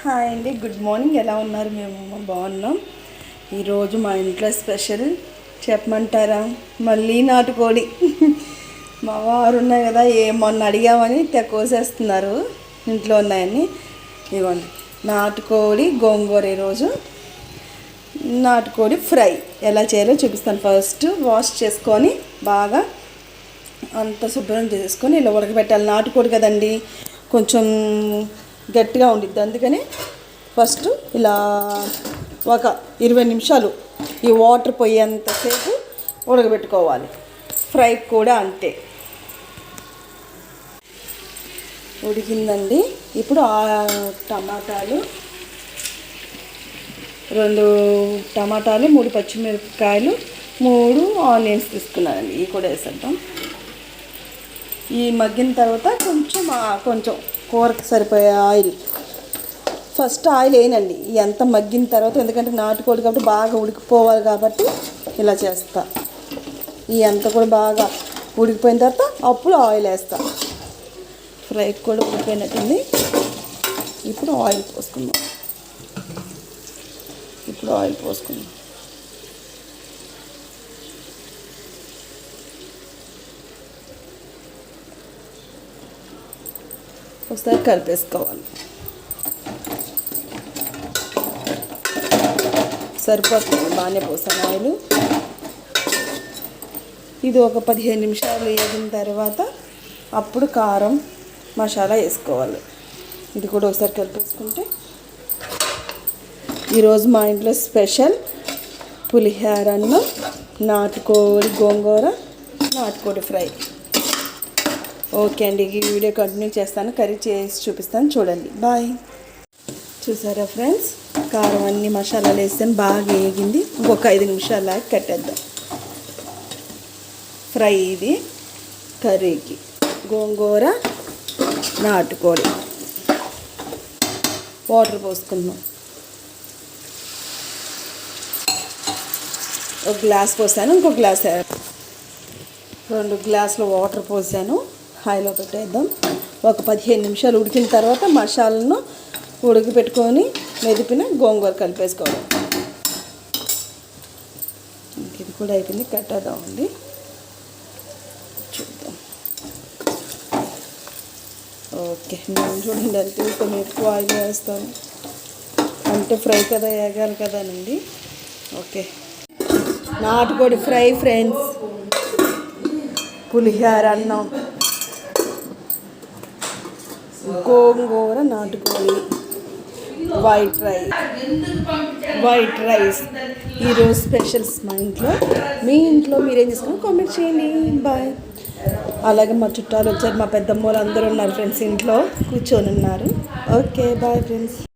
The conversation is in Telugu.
హాయ్ అండి, గుడ్ మార్నింగ్. ఎలా ఉన్నారు? మేము బాగున్నాం. ఈరోజు మా ఇంట్లో స్పెషల్ చెప్పమంటారా? మళ్ళీ నాటుకోడి. మా వారు ఉన్నాయి కదా, మొన్న అడిగామని కోసేస్తున్నారు ఇంట్లో ఉన్నాయని. ఇవ్వండి, నాటుకోడి గోంగూర. ఈరోజు నాటుకోడి ఫ్రై ఎలా చేయాలో చూపిస్తాను. ఫస్ట్ వాష్ చేసుకొని బాగా అంత శుభ్రం చేసుకొని ఇలా ఉడకబెట్టాలి. నాటుకోడి కదండి, కొంచెం గట్టిగా ఉండిద్ది. అందుకని ఫస్ట్ ఇలా ఒక 20 నిమిషాలు ఈ వాటర్ పోయేంతసేపు ఉడకబెట్టుకోవాలి. ఫ్రై కూడా అంతే. ఉడికిందండి. ఇప్పుడు టమాటాలు 2 టమాటాలు, 3 పచ్చిమిరపకాయలు, 3 ఆనియన్స్ తీసుకున్నానండి. ఇవి కూడా వేసేద్దాం. ఈ మగ్గిన తర్వాత కొంచెం కూరకు సరిపోయే ఆయిల్. ఫస్ట్ ఆయిల్ వేయనండి ఎంత మగ్గిన తర్వాత, ఎందుకంటే నాటుకోడి కాబట్టి బాగా ఉడికిపోవాలి కాబట్టి ఇలా చేస్తా. అంతా కూడా బాగా ఉడికిపోయిన తర్వాత అప్పుడు ఆయిల్ వేస్తా. ఫ్రై కూడా ఉడికిపోయినట్టుంది. ఇప్పుడు ఆయిల్ పోసుకుందాం. ఒకసారి కలిపేసుకోవాలి. సరిపోతుంది, బాగానే పోసాను ఆయిల్. ఇది ఒక 15 నిమిషాలు వేగిన తర్వాత అప్పుడు కారం మసాలా వేసుకోవాలి. ఇది కూడా ఒకసారి కలిపేసుకుంటే ఈరోజు మా ఇంట్లో స్పెషల్ పులిహోర అన్నం, నాటుకోడి గోంగూర, నాటుకోడి ఫ్రై. ఓకే అండి, ఈ వీడియో కంటిన్యూ చేస్తాను. కర్రీ చేసి చూపిస్తాను, చూడండి. బాయ్. చూసారా ఫ్రెండ్స్, కారం అన్ని మసాలాలు వేస్తాను, బాగా వేగింది. ఇంకొక 5 నిమిషాలు కట్టేద్దాం. ఫ్రై ఇది కర్రీకి గోంగూర నాటుకోడి. వాటర్ పోసుకుందాం. ఒక గ్లాస్ పోసాను, ఇంకో గ్లాస్ 2 గ్లాసులు వాటర్ పోసాను. హైలో పెట్టేద్దాం. ఒక 15 నిమిషాలు ఉడికిన తర్వాత మసాలాను ఉడికిపెట్టుకొని మెదిపిన గోంగూర కలిపేసుకోవడం. ఇది కూడా అయిపోయింది, కట్టేద్దామండి. చూద్దాం. ఓకే, నేను చూడండి అంటే కొంచెం ఎక్కువ ఆయిల్ వేస్తాను, అంటే ఫ్రై కదా, వేగాలి కదానండి. ఓకే, నాటుకోడి ఫ్రై ఫ్రెండ్స్, పులిహోర అన్నం, గోంగూర నాటుకోడి, వైట్ రైస్ ఈరోజు స్పెషల్స్ మా ఇంట్లో. మీ ఇంట్లో మీరేం చేసుకుని కామెంట్ చేయండి. బాయ్. అలాగే మా చుట్టాలు వచ్చారు, మా పెద్దమ్మ వాళ్ళు అందరూ ఉన్నారు ఫ్రెండ్స్, ఇంట్లో కూర్చొని ఉన్నారు. Okay, bye friends.